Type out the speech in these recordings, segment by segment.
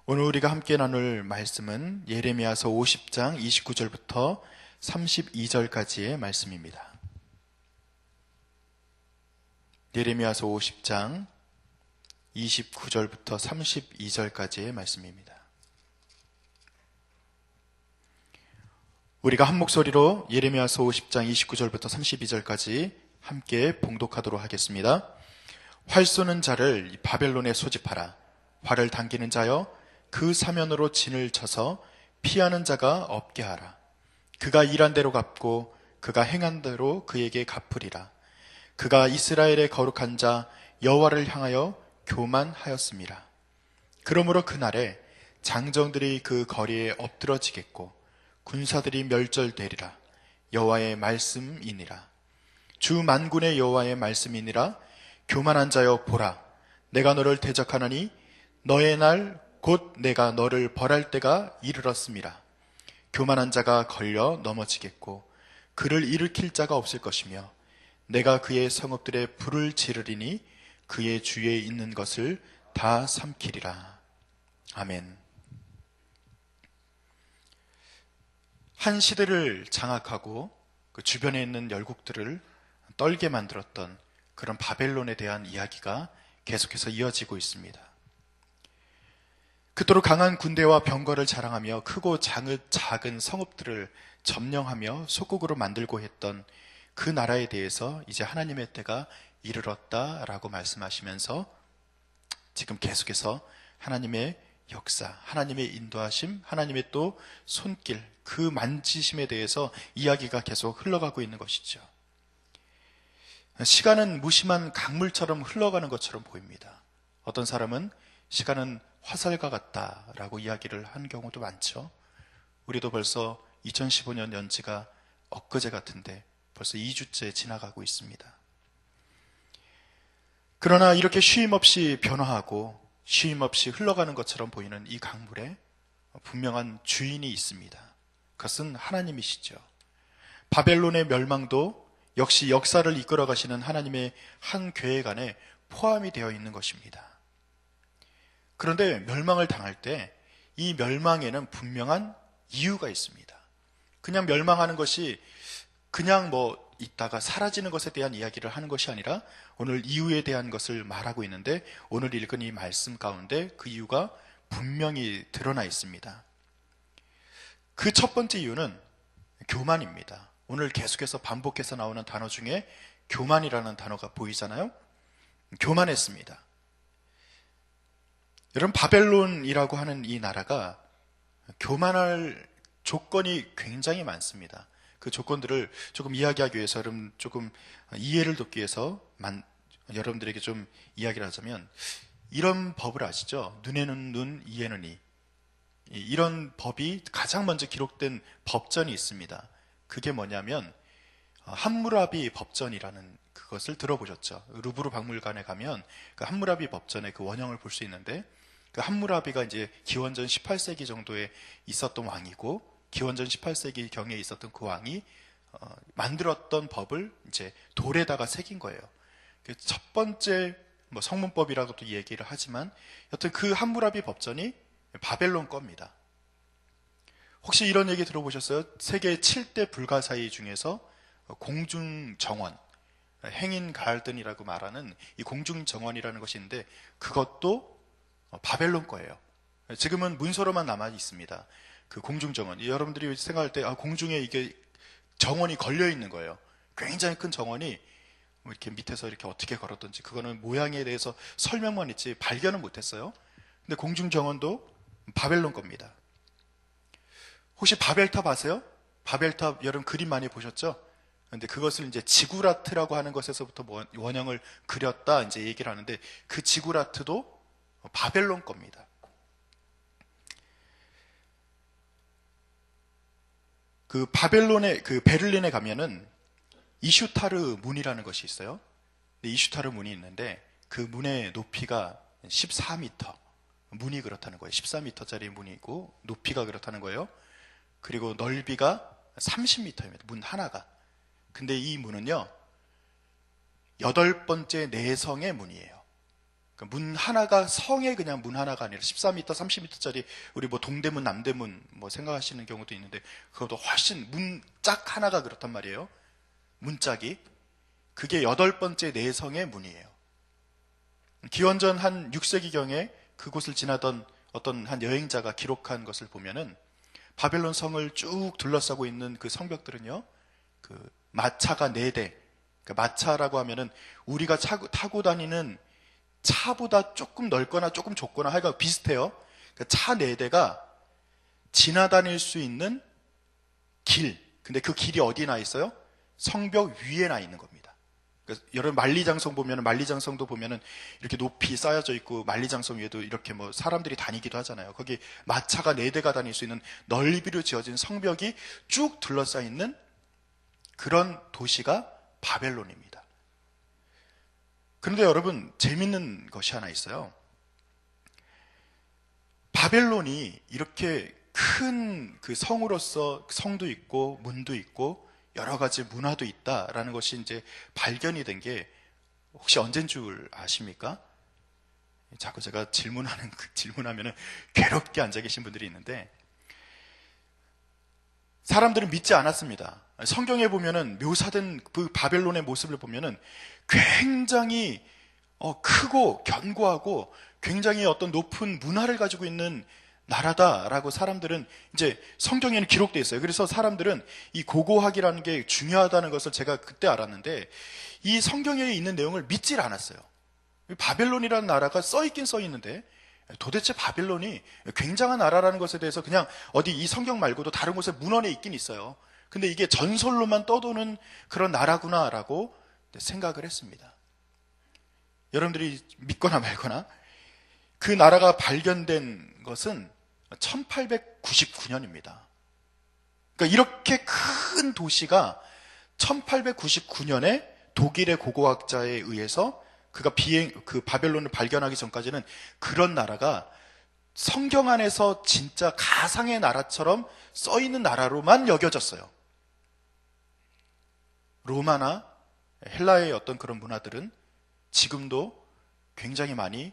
오늘 우리가 함께 나눌 말씀은 예레미야서 50장 29절부터 32절까지의 말씀입니다. 예레미야서 50장 29절부터 32절까지의 말씀입니다. 우리가 한 목소리로 예레미야서 50장 29절부터 32절까지 함께 봉독하도록 하겠습니다. 활 쏘는 자를 바벨론에 소집하라. 활을 당기는 자여 그 사면으로 진을 쳐서 피하는 자가 없게 하라. 그가 일한 대로 갚고 그가 행한 대로 그에게 갚으리라. 그가 이스라엘의 거룩한 자 여호와를 향하여 교만하였음이라. 그러므로 그날에 장정들이 그 거리에 엎드러지겠고 군사들이 멸절되리라. 여호와의 말씀이니라. 주 만군의 여호와의 말씀이니라. 교만한 자여 보라. 내가 너를 대적하노니 너의 날 곧 내가 너를 벌할 때가 이르렀음이라. 교만한 자가 걸려 넘어지겠고 그를 일으킬 자가 없을 것이며 내가 그의 성읍들에 불을 지르리니 그의 주위에 있는 것을 다 삼키리라. 아멘. 한 시대를 장악하고 그 주변에 있는 열국들을 떨게 만들었던 그런 바벨론에 대한 이야기가 계속해서 이어지고 있습니다. 그토록 강한 군대와 병거를 자랑하며 크고 작은 성읍들을 점령하며 속국으로 만들고 했던 그 나라에 대해서 이제 하나님의 때가 이르렀다라고 말씀하시면서 지금 계속해서 하나님의 역사, 하나님의 인도하심, 하나님의 또 손길, 그 만지심에 대해서 이야기가 계속 흘러가고 있는 것이죠. 시간은 무심한 강물처럼 흘러가는 것처럼 보입니다. 어떤 사람은 시간은 화살과 같다라고 이야기를 한 경우도 많죠. 우리도 벌써 2015년 연지가 엊그제 같은데 벌써 2주째 지나가고 있습니다. 그러나 이렇게 쉼없이 변화하고 쉼없이 흘러가는 것처럼 보이는 이 강물에 분명한 주인이 있습니다. 그것은 하나님이시죠. 바벨론의 멸망도 역시 역사를 이끌어 가시는 하나님의 한 계획 안에 포함이 되어 있는 것입니다. 그런데 멸망을 당할 때 이 멸망에는 분명한 이유가 있습니다. 그냥 멸망하는 것이 그냥 있다가 사라지는 것에 대한 이야기를 하는 것이 아니라 오늘 이유에 대한 것을 말하고 있는데 오늘 읽은 이 말씀 가운데 그 이유가 분명히 드러나 있습니다. 그 첫 번째 이유는 교만입니다. 오늘 계속해서 반복해서 나오는 단어 중에 교만이라는 단어가 보이잖아요. 교만했습니다. 여러분, 바벨론이라고 하는 이 나라가 교만할 조건이 굉장히 많습니다. 그 조건들을 조금 이야기하기 위해서 여러분 조금 이해를 돕기 위해서 여러분들에게 좀 이야기를 하자면 이런 법을 아시죠? 눈에는 눈, 이에는 이. 이런 법이 가장 먼저 기록된 법전이 있습니다. 그게 뭐냐면 함무라비 법전이라는 그것을 들어보셨죠? 루브르 박물관에 가면 그 함무라비 법전의 그 원형을 볼 수 있는데 그 함무라비가 이제 기원전 18세기 정도에 있었던 왕이고 기원전 18세기 경에 있었던 그 왕이 만들었던 법을 이제 돌에다가 새긴 거예요. 첫 번째 성문법이라고도 얘기를 하지만 여튼 그 함무라비 법전이 바벨론 겁니다. 혹시 이런 얘기 들어보셨어요? 세계 7대 불가사의 중에서 공중정원, 행인 갈든이라고 말하는 이 공중정원이라는 것이 있는데 그것도 바벨론 거예요. 지금은 문서로만 남아 있습니다. 그 공중정원. 여러분들이 생각할 때 공중에 이게 정원이 걸려 있는 거예요. 굉장히 큰 정원이 이렇게 밑에서 이렇게 어떻게 걸었던지 그거는 모양에 대해서 설명만 있지 발견은 못했어요. 근데 공중정원도 바벨론 겁니다. 혹시 바벨탑 아세요? 바벨탑 여러분 그림 많이 보셨죠? 근데 그것을 이제 지구라트라고 하는 것에서부터 원형을 그렸다 이제 얘기를 하는데 그 지구라트도 바벨론 겁니다. 그 바벨론의 그 베를린에 가면은 이슈타르 문이라는 것이 있어요. 이슈타르 문이 있는데 그 문의 높이가 14m. 문이 그렇다는 거예요. 14m짜리 문이고 높이가 그렇다는 거예요. 그리고 넓이가 30m입니다. 문 하나가. 근데 이 문은요 8번째 내성의 문이에요. 그러니까 문 하나가 성의 그냥 문 하나가 아니라 14m, 30m짜리 우리 뭐 동대문, 남대문 뭐 생각하시는 경우도 있는데 그것도 훨씬 문짝 하나가 그렇단 말이에요. 문짝이. 그게 8번째 내성의 문이에요. 기원전 한 6세기경에 그곳을 지나던 어떤 한 여행자가 기록한 것을 보면은 바벨론 성을 쭉 둘러싸고 있는 그 성벽들은요, 그 마차가 4대. 그러니까 마차라고 하면은 우리가 타고 다니는 차보다 조금 넓거나 조금 좁거나 하여간 비슷해요. 그러니까 차 4대가 지나다닐 수 있는 길. 근데 그 길이 어디에 나 있어요? 성벽 위에 나 있는 겁니다. 그러니까 여러분 만리장성 보면은, 만리장성도 보면은 이렇게 높이 쌓여져 있고 만리장성 위에도 이렇게 뭐 사람들이 다니기도 하잖아요. 거기 마차가 4대가 다닐 수 있는 넓이로 지어진 성벽이 쭉 둘러싸여 있는 그런 도시가 바벨론입니다. 그런데 여러분, 재밌는 것이 하나 있어요. 바벨론이 이렇게 큰 그 성으로서 성도 있고 문도 있고 여러 가지 문화도 있다라는 것이 이제 발견이 된 게 혹시 언젠 줄 아십니까? 자꾸 제가 질문하면은 괴롭게 앉아 계신 분들이 있는데, 사람들은 믿지 않았습니다. 성경에 보면은 묘사된 그 바벨론의 모습을 보면은 굉장히 크고 견고하고 굉장히 어떤 높은 문화를 가지고 있는 나라다라고 사람들은 이제 성경에는 기록되어 있어요. 그래서 사람들은 이 고고학이라는 게 중요하다는 것을 제가 그때 알았는데, 이 성경에 있는 내용을 믿질 않았어요. 바벨론이라는 나라가 써있긴 써있는데 도대체 바벨론이 굉장한 나라라는 것에 대해서 그냥 어디 이 성경 말고도 다른 곳에 문헌에 있긴 있어요. 근데 이게 전설로만 떠도는 그런 나라구나라고 생각을 했습니다. 여러분들이 믿거나 말거나 그 나라가 발견된 것은 1899년입니다. 그러니까 이렇게 큰 도시가 1899년에 독일의 고고학자에 의해서 그가 그 바벨론을 발견하기 전까지는 그런 나라가 성경 안에서 진짜 가상의 나라처럼 써있는 나라로만 여겨졌어요. 로마나 헬라의 어떤 그런 문화들은 지금도 굉장히 많이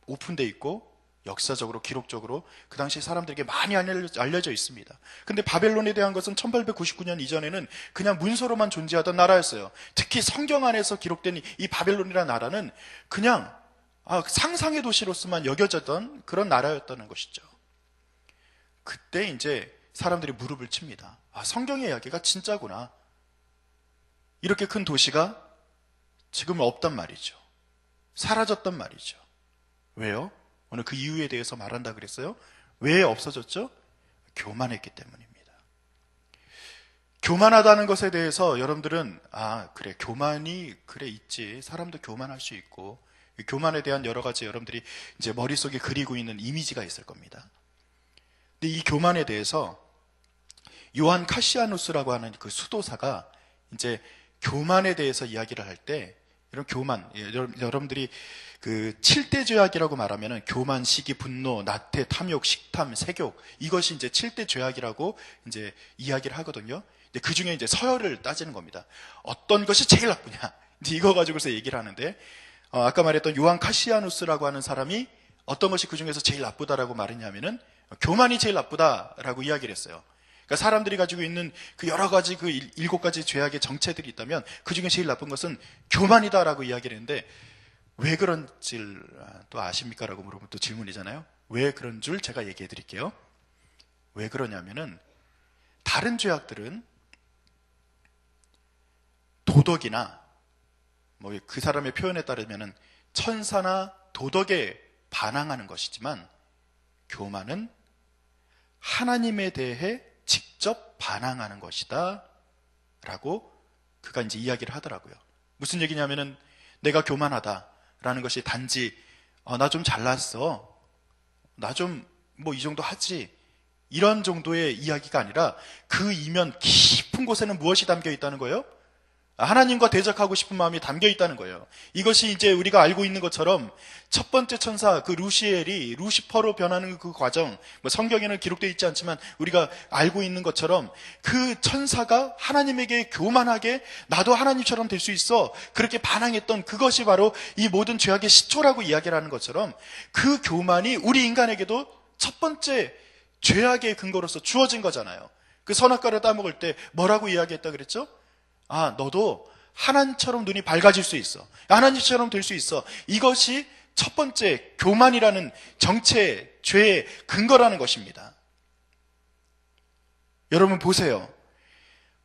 오픈되어 있고 역사적으로 기록적으로 그 당시 사람들에게 많이 알려져 있습니다. 근데 바벨론에 대한 것은 1899년 이전에는 그냥 문서로만 존재하던 나라였어요. 특히 성경 안에서 기록된 이 바벨론이라는 나라는 그냥 상상의 도시로서만 여겨졌던 그런 나라였다는 것이죠. 그때 이제 사람들이 무릎을 칩니다. 성경의 이야기가 진짜구나. 이렇게 큰 도시가 지금은 없단 말이죠. 사라졌단 말이죠. 왜요? 오늘 그 이유에 대해서 말한다 그랬어요. 왜 없어졌죠? 교만했기 때문입니다. 교만하다는 것에 대해서 여러분들은 그래, 교만이 그래 있지. 사람도 교만할 수 있고, 교만에 대한 여러 가지 여러분들이 이제 머릿속에 그리고 있는 이미지가 있을 겁니다. 근데 이 교만에 대해서 요한 카시아누스라고 하는 그 수도사가 이제 교만에 대해서 이야기를 할 때, 이런 교만, 여러분들이 그 7대 죄악이라고 말하면은 교만, 시기, 분노, 나태, 탐욕, 식탐, 색욕, 이것이 이제 7대 죄악이라고 이제 이야기를 하거든요. 근데 그 중에 이제 서열을 따지는 겁니다. 어떤 것이 제일 나쁘냐? 이제 이거 가지고서 얘기를 하는데, 아까 말했던 요한 카시아누스라고 하는 사람이 어떤 것이 그 중에서 제일 나쁘다라고 말했냐면은 교만이 제일 나쁘다라고 이야기를 했어요. 그러니까 사람들이 가지고 있는 그 여러 가지 그 7가지 죄악의 정체들이 있다면 그 중에 제일 나쁜 것은 교만이다라고 이야기를 했는데, 왜 그런지를 또 아십니까? 라고 물어보면 또 질문이잖아요. 왜 그런 줄 제가 얘기해 드릴게요. 왜 그러냐면은 다른 죄악들은 도덕이나 뭐 그 사람의 표현에 따르면은 천사나 도덕에 반항하는 것이지만, 교만은 하나님에 대해 직접 반항하는 것이다 라고 그가 이제 이야기를 하더라고요. 무슨 얘기냐면은 내가 교만하다 라는 것이 단지 나 좀 잘났어, 나 좀 뭐 이 정도 하지, 이런 정도의 이야기가 아니라 그 이면 깊은 곳에는 무엇이 담겨 있다는 거예요? 하나님과 대적하고 싶은 마음이 담겨 있다는 거예요. 이것이 이제 우리가 알고 있는 것처럼 첫 번째 천사 그 루시엘이 루시퍼로 변하는 그 과정, 뭐 성경에는 기록되어 있지 않지만 우리가 알고 있는 것처럼 그 천사가 하나님에게 교만하게 나도 하나님처럼 될 수 있어 그렇게 반항했던 그것이 바로 이 모든 죄악의 시초라고 이야기를 하는 것처럼 그 교만이 우리 인간에게도 첫 번째 죄악의 근거로서 주어진 거잖아요. 그 선악과를 따먹을 때 뭐라고 이야기했다 그랬죠? 너도 하나님처럼 눈이 밝아질 수 있어. 하나님처럼 될 수 있어. 이것이 첫 번째 교만이라는 정체, 죄의 근거라는 것입니다. 여러분 보세요.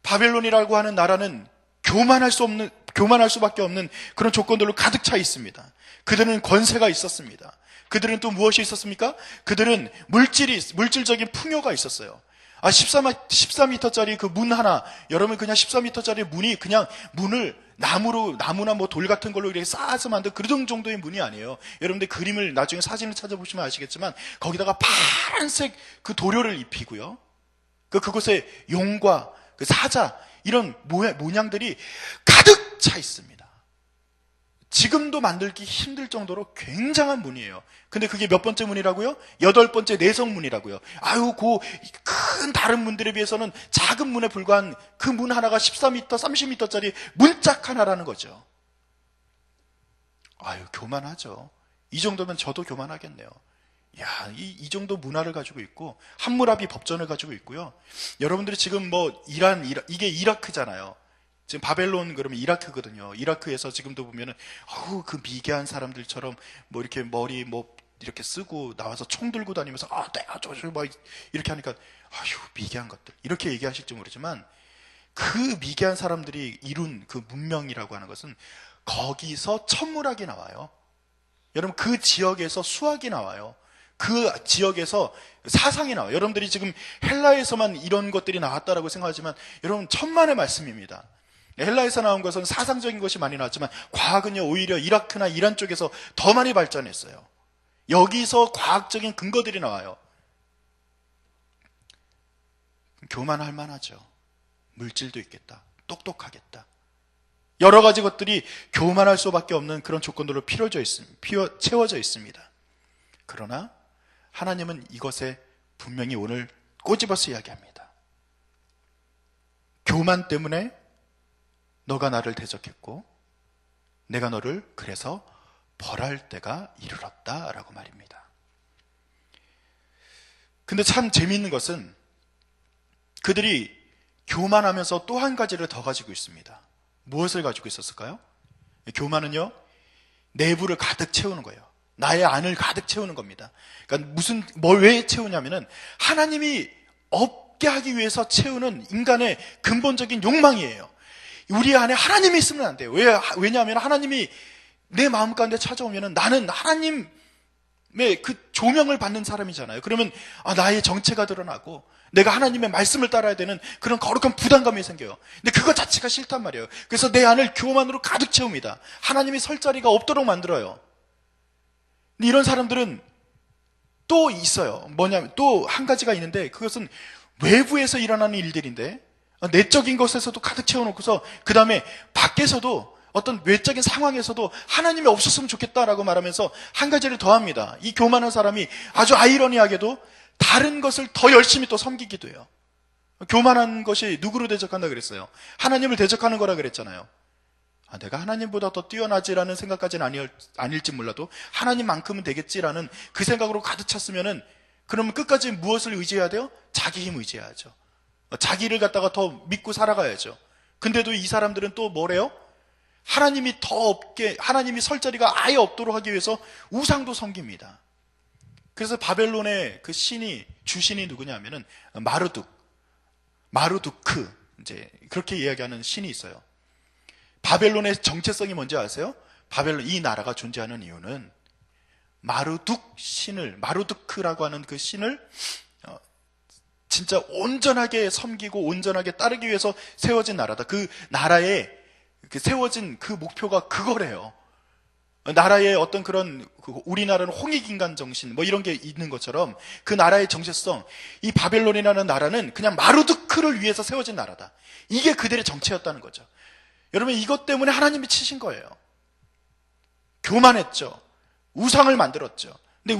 바벨론이라고 하는 나라는 교만할 수밖에 없는 그런 조건들로 가득 차 있습니다. 그들은 권세가 있었습니다. 그들은 또 무엇이 있었습니까? 그들은 물질적인 풍요가 있었어요. 14m짜리 그 문 하나, 여러분 그냥 14m짜리 문이 그냥 문을 나무나 뭐 돌 같은 걸로 이렇게 쌓아서 만든 그런 정도의 문이 아니에요. 여러분들 그림을 나중에 사진을 찾아보시면 아시겠지만 거기다가 파란색 그 도료를 입히고요. 그곳에 용과 그 사자 이런 모양들이 가득 차 있습니다. 지금도 만들기 힘들 정도로 굉장한 문이에요. 근데 그게 몇 번째 문이라고요? 8번째 내성문이라고요. 큰 다른 문들에 비해서는 작은 문에 불과한 그 문 하나가 14m, 30m짜리 문짝 하나라는 거죠. 교만하죠. 이 정도면 저도 교만하겠네요. 이 정도 문화를 가지고 있고 함무라비 법전을 가지고 있고요. 여러분들이 지금 이게 이라크잖아요. 지금 바벨론 그러면 이라크거든요. 이라크에서 지금도 보면은 그 미개한 사람들처럼 뭐 이렇게 머리 이렇게 쓰고 나와서 총 들고 다니면서 이렇게 하니까 미개한 것들 이렇게 얘기하실지 모르지만 그 미개한 사람들이 이룬 그 문명이라고 하는 것은 거기서 천문학이 나와요. 여러분 그 지역에서 수학이 나와요. 그 지역에서 사상이 나와요. 여러분들이 지금 헬라에서만 이런 것들이 나왔다라고 생각하지만 여러분 천만의 말씀입니다. 헬라에서 나온 것은 사상적인 것이 많이 나왔지만 과학은요 오히려 이라크나 이란 쪽에서 더 많이 발전했어요. 여기서 과학적인 근거들이 나와요. 교만할 만하죠. 물질도 있겠다. 똑똑하겠다. 여러 가지 것들이 교만할 수밖에 없는 그런 조건들로 채워져 있습니다. 그러나 하나님은 이것에 분명히 오늘 꼬집어서 이야기합니다. 교만 때문에 너가 나를 대적했고 내가 너를 그래서 벌할 때가 이르렀다 라고 말입니다. 근데 참 재미있는 것은 그들이 교만하면서 또 한 가지를 더 가지고 있습니다. 무엇을 가지고 있었을까요? 교만은요 내부를 가득 채우는 거예요. 나의 안을 가득 채우는 겁니다. 그러니까 왜 채우냐면은 하나님이 없게 하기 위해서 채우는 인간의 근본적인 욕망이에요. 우리 안에 하나님이 있으면 안 돼요. 왜냐하면 하나님이 내 마음 가운데 찾아오면은 나는 하나님의 그 조명을 받는 사람이잖아요. 그러면 나의 정체가 드러나고 내가 하나님의 말씀을 따라야 되는 그런 거룩한 부담감이 생겨요. 근데 그것 자체가 싫단 말이에요. 그래서 내 안을 교만으로 가득 채웁니다. 하나님이 설 자리가 없도록 만들어요. 근데 이런 사람들은 또 있어요. 또 한 가지가 있는데 그것은 외부에서 일어나는 일들인데 내적인 것에서도 가득 채워놓고서 그 다음에 밖에서도 어떤 외적인 상황에서도 하나님이 없었으면 좋겠다라고 말하면서 한 가지를 더합니다. 이 교만한 사람이 아주 아이러니하게도 다른 것을 더 열심히 또 섬기기도 해요. 교만한 것이 누구를 대적한다 그랬어요? 하나님을 대적하는 거라 그랬잖아요. 내가 하나님보다 더 뛰어나지라는 생각까지는 아닐지 몰라도 하나님만큼은 되겠지라는 그 생각으로 가득 찼으면은 그러면 끝까지 무엇을 의지해야 돼요? 자기 힘 의지해야죠. 자기를 갖다가 더 믿고 살아가야죠. 근데도 이 사람들은 또 뭐래요? 하나님이 하나님이 설 자리가 아예 없도록 하기 위해서 우상도 섬깁니다. 그래서 바벨론의 그 주신이 누구냐면은 마르두크 이제 그렇게 이야기하는 신이 있어요. 바벨론의 정체성이 뭔지 아세요? 이 나라가 존재하는 이유는 마르두크라고 하는 그 신을 진짜 온전하게 섬기고 온전하게 따르기 위해서 세워진 나라다. 그 나라에 세워진 그 목표가 그거래요. 나라의 어떤 그런 우리나라는 홍익인간 정신 이런 게 있는 것처럼 그 나라의 정체성, 이 바벨론이라는 나라는 그냥 마르두크를 위해서 세워진 나라다. 이게 그들의 정체였다는 거죠. 여러분, 이것 때문에 하나님이 치신 거예요. 교만했죠. 우상을 만들었죠. 근데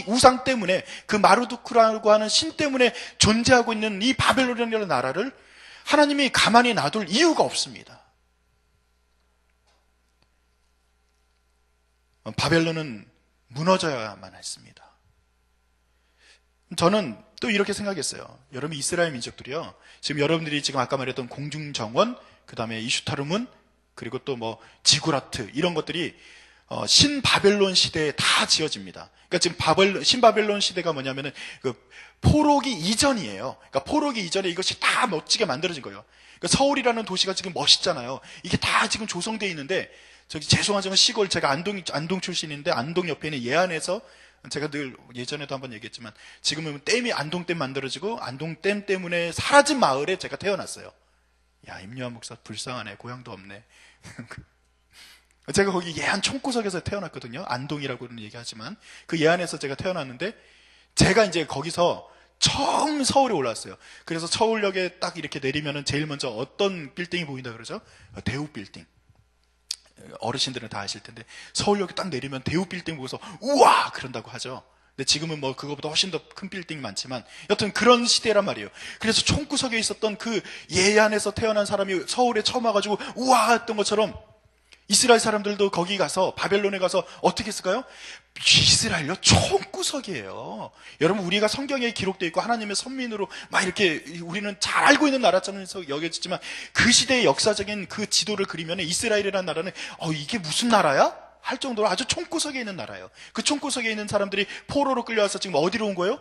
우상 때문에, 그 마르두크라고 하는 신 때문에 존재하고 있는 이 바벨론이라는 나라를 하나님이 가만히 놔둘 이유가 없습니다. 바벨론은 무너져야만 했습니다. 저는 또 이렇게 생각했어요. 여러분, 이스라엘 민족들이요, 지금 여러분들이 지금 아까 말했던 공중정원, 그 다음에 이슈타르문, 그리고 또 뭐 지구라트, 이런 것들이 신바벨론 시대에 다 지어집니다. 그러니까 지금 신바벨론 시대가 뭐냐면은 그 포로기 이전이에요. 그러니까 포로기 이전에 이것이 다 멋지게 만들어진 거예요. 그러니까 서울이라는 도시가 지금 멋있잖아요. 이게 다 지금 조성되어 있는데, 저기 죄송하지만 시골, 제가 안동 출신인데, 안동 옆에 있는 예안에서, 제가 늘 예전에도 한번 얘기했지만, 지금은 댐이 안동댐 만들어지고 안동댐 때문에 사라진 마을에 제가 태어났어요. 야, 임요한 목사 불쌍하네. 고향도 없네. 제가 거기 예안 총구석에서 태어났거든요. 안동이라고는 얘기하지만 그 예안에서 제가 태어났는데, 제가 이제 거기서 처음 서울에 올라왔어요. 그래서 서울역에 딱 이렇게 내리면은 제일 먼저 어떤 빌딩이 보인다 그러죠? 대우 빌딩. 어르신들은 다 아실 텐데, 서울역에 딱 내리면 대우 빌딩 보고서 우와 그런다고 하죠. 근데 지금은 뭐 그거보다 훨씬 더 큰 빌딩이 많지만, 여튼 그런 시대란 말이에요. 그래서 총구석에 있었던 그 예안에서 태어난 사람이 서울에 처음 와가지고 우와 했던 것처럼, 이스라엘 사람들도 거기 가서, 바벨론에 가서 어떻게 했을까요? 이스라엘요? 총구석이에요. 여러분, 우리가 성경에 기록되어 있고 하나님의 선민으로 막 이렇게 우리는 잘 알고 있는 나라처럼 여겨지지만, 그 시대의 역사적인 그 지도를 그리면 이스라엘이라는 나라는 이게 무슨 나라야? 할 정도로 아주 총구석에 있는 나라예요. 그 총구석에 있는 사람들이 포로로 끌려와서 지금 어디로 온 거예요?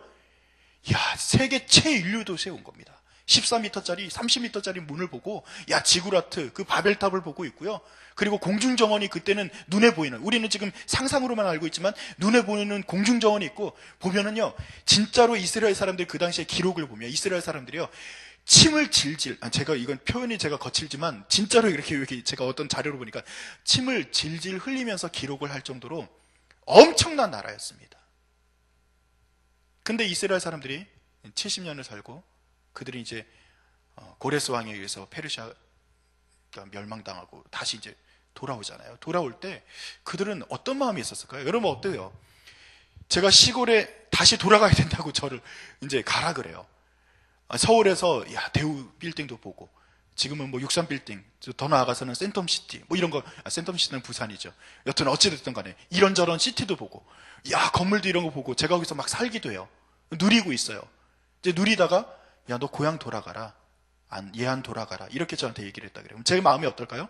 세계 최인류 도시에 온 겁니다. 14m짜리, 30m짜리 문을 보고, 지구라트, 그 바벨탑을 보고 있고요. 그리고 공중정원이 그때는 눈에 보이는, 우리는 지금 상상으로만 알고 있지만 눈에 보이는 공중정원이 있고, 보면은요, 진짜로 이스라엘 사람들 그 당시에 기록을 보면 이스라엘 사람들이요, 침을 질질, 이건 표현이 제가 거칠지만 진짜로 이렇게 제가 어떤 자료를 보니까 침을 질질 흘리면서 기록을 할 정도로 엄청난 나라였습니다. 근데 이스라엘 사람들이 70년을 살고, 그들이 이제 고레스 왕에 의해서 페르시아가 멸망당하고 다시 이제 돌아오잖아요. 돌아올 때 그들은 어떤 마음이 있었을까요? 여러분 어때요? 제가 시골에 다시 돌아가야 된다고 저를 이제 가라 그래요. 서울에서 대우 빌딩도 보고, 지금은 뭐 63빌딩, 더 나아가서는 센텀시티, 뭐 이런 거, 센텀시티는 부산이죠. 여튼 어찌됐든 간에 이런저런 시티도 보고, 건물도 이런 거 보고, 제가 거기서 막 살기도 해요. 누리고 있어요. 이제 누리다가, 너 고향 돌아가라. 예안 돌아가라. 이렇게 저한테 얘기를 했다 그래요. 제 마음이 어떨까요?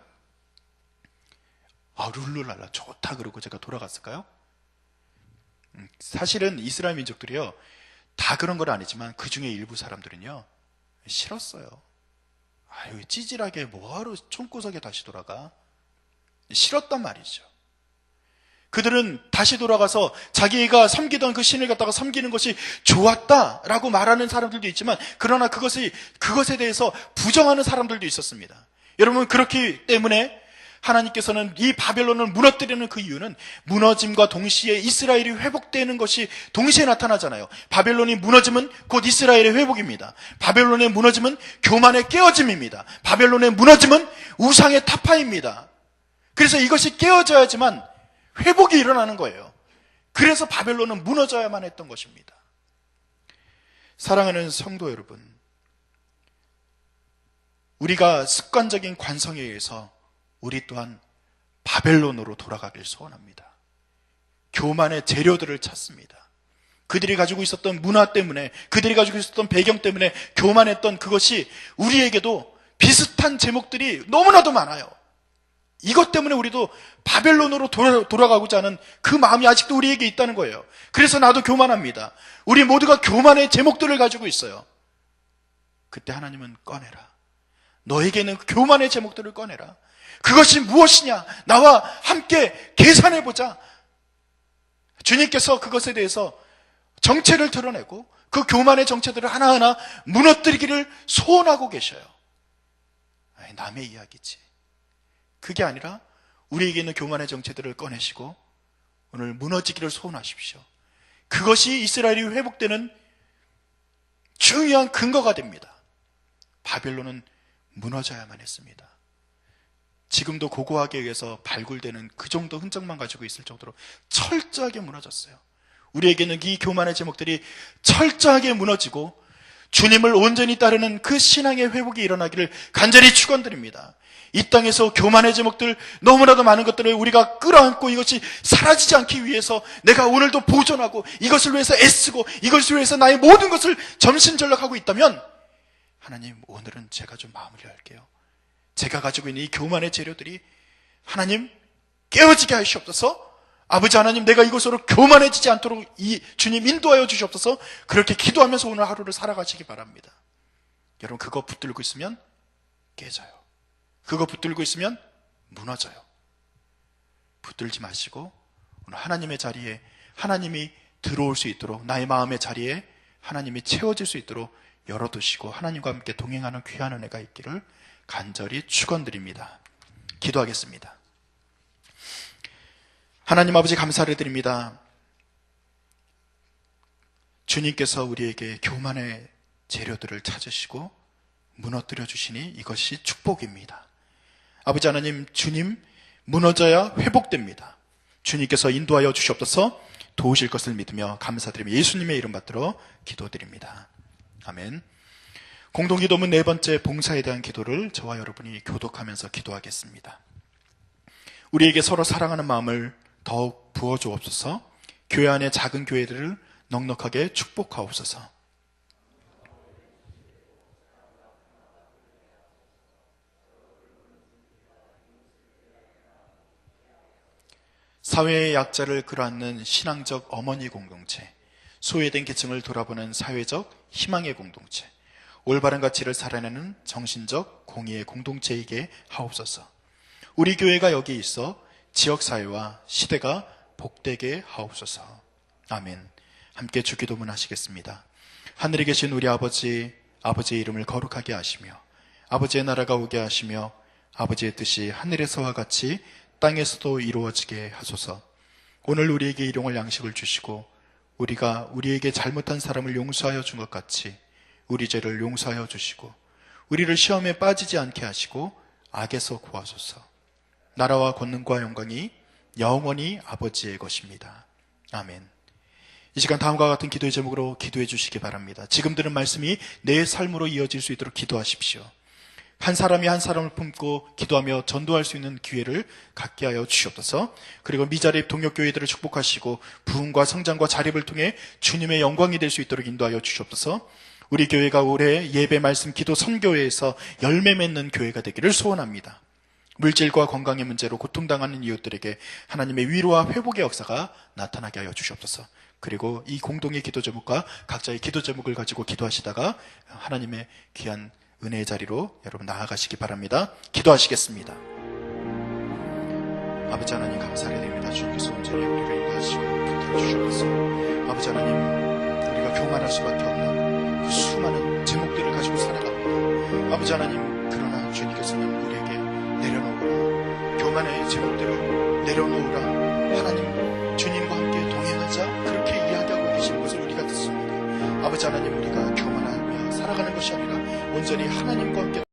룰루랄라 좋다 그러고 제가 돌아갔을까요? 사실은 이스라엘 민족들이요, 다 그런 건 아니지만 그 중에 일부 사람들은요, 싫었어요. 찌질하게 뭐하러 총구석에 다시 돌아가? 싫었단 말이죠. 그들은 다시 돌아가서 자기가 섬기던 그 신을 갖다가 섬기는 것이 좋았다라고 말하는 사람들도 있지만, 그러나 그것에 대해서 부정하는 사람들도 있었습니다. 여러분, 그렇기 때문에 하나님께서는 이 바벨론을 무너뜨리는 그 이유는, 무너짐과 동시에 이스라엘이 회복되는 것이 동시에 나타나잖아요. 바벨론이 무너지면 곧 이스라엘의 회복입니다. 바벨론의 무너짐은 교만의 깨어짐입니다. 바벨론의 무너짐은 우상의 타파입니다. 그래서 이것이 깨어져야지만 회복이 일어나는 거예요. 그래서 바벨론은 무너져야만 했던 것입니다. 사랑하는 성도 여러분, 우리가 습관적인 관성에 의해서 우리 또한 바벨론으로 돌아가길 소원합니다. 교만의 재료들을 찾습니다. 그들이 가지고 있었던 문화 때문에, 그들이 가지고 있었던 배경 때문에 교만했던 그것이 우리에게도 비슷한 제목들이 너무나도 많아요. 이것 때문에 우리도 바벨론으로 돌아가고자 하는 그 마음이 아직도 우리에게 있다는 거예요. 그래서 나도 교만합니다. 우리 모두가 교만의 제목들을 가지고 있어요. 그때 하나님은 꺼내라. 너에게는 교만의 제목들을 꺼내라. 그것이 무엇이냐? 나와 함께 계산해보자. 주님께서 그것에 대해서 정체를 드러내고 그 교만의 정체들을 하나하나 무너뜨리기를 소원하고 계셔요. 남의 이야기지. 그게 아니라 우리에게 있는 교만의 정체들을 꺼내시고 오늘 무너지기를 소원하십시오. 그것이 이스라엘이 회복되는 중요한 근거가 됩니다. 바벨론은 무너져야만 했습니다. 지금도 고고하게 의해서 발굴되는 그 정도 흔적만 가지고 있을 정도로 철저하게 무너졌어요. 우리에게는 이 교만의 제목들이 철저하게 무너지고 주님을 온전히 따르는 그 신앙의 회복이 일어나기를 간절히 축원드립니다. 이 땅에서 교만의 제목들, 너무나도 많은 것들을 우리가 끌어안고 이것이 사라지지 않기 위해서 내가 오늘도 보존하고 이것을 위해서 애쓰고 이것을 위해서 나의 모든 것을 전심전력하고 있다면, 하나님, 오늘은 제가 좀 마무리할게요. 제가 가지고 있는 이 교만의 재료들이 하나님 깨어지게 하시옵소서. 아버지 하나님, 내가 이것으로 교만해지지 않도록 이 주님 인도하여 주시옵소서. 그렇게 기도하면서 오늘 하루를 살아가시기 바랍니다. 여러분, 그거 붙들고 있으면 깨져요. 그거 붙들고 있으면 무너져요. 붙들지 마시고 오늘 하나님의 자리에 하나님이 들어올 수 있도록, 나의 마음의 자리에 하나님이 채워질 수 있도록 열어두시고 하나님과 함께 동행하는 귀한 은혜가 있기를 간절히 축원드립니다. 기도하겠습니다. 하나님 아버지, 감사를 드립니다. 주님께서 우리에게 교만의 재료들을 찾으시고 무너뜨려 주시니 이것이 축복입니다. 아버지 하나님, 주님 무너져야 회복됩니다. 주님께서 인도하여 주시옵소서. 도우실 것을 믿으며 감사드리며 예수님의 이름 받들어 기도드립니다. 아멘. 공동기도문 네 번째, 봉사에 대한 기도를 저와 여러분이 교독하면서 기도하겠습니다. 우리에게 서로 사랑하는 마음을 더욱 부어주옵소서. 교회 안의 작은 교회들을 넉넉하게 축복하옵소서. 사회의 약자를 끌어안는 신앙적 어머니 공동체, 소외된 계층을 돌아보는 사회적 희망의 공동체, 올바른 가치를 살아내는 정신적 공의의 공동체이게 하옵소서. 우리 교회가 여기 있어 지역사회와 시대가 복되게 하옵소서. 아멘. 함께 주기도문 하시겠습니다. 하늘에 계신 우리 아버지, 아버지의 이름을 거룩하게 하시며 아버지의 나라가 오게 하시며 아버지의 뜻이 하늘에서와 같이 땅에서도 이루어지게 하소서. 오늘 우리에게 일용할 양식을 주시고 우리가 우리에게 잘못한 사람을 용서하여 준 것 같이 우리 죄를 용서하여 주시고 우리를 시험에 빠지지 않게 하시고 악에서 구하소서. 나라와 권능과 영광이 영원히 아버지의 것입니다. 아멘. 이 시간 다음과 같은 기도의 제목으로 기도해 주시기 바랍니다. 지금 들은 말씀이 내 삶으로 이어질 수 있도록 기도하십시오. 한 사람이 한 사람을 품고 기도하며 전도할 수 있는 기회를 갖게 하여 주시옵소서. 그리고 미자립 동역교회들을 축복하시고 부흥과 성장과 자립을 통해 주님의 영광이 될 수 있도록 인도하여 주시옵소서. 우리 교회가 올해 예배, 말씀, 기도, 선교회에서 열매 맺는 교회가 되기를 소원합니다. 물질과 건강의 문제로 고통당하는 이웃들에게 하나님의 위로와 회복의 역사가 나타나게 하여 주시옵소서. 그리고 이 공동의 기도 제목과 각자의 기도 제목을 가지고 기도하시다가 하나님의 귀한 은혜의 자리로 여러분 나아가시기 바랍니다. 기도하시겠습니다. 아버지 하나님, 감사를 드립니다. 주님께서 온전히 우리를 인도하시고 붙들어 주셔서 아버지 하나님, 우리가 교만할 수밖에 없는 그 수많은 제목들을 가지고 살아갑니다. 아버지 하나님, 그러나 주님께서는 우리에게 내려놓으라, 교만의 제목들을 내려놓으라, 하나님 주님과 함께 동행하자, 그렇게 이야기하고 계시는 것을 우리가 듣습니다. 아버지 하나님, 우리가 교만하며 살아가는 것이 아니라 온전히 하나님과 함께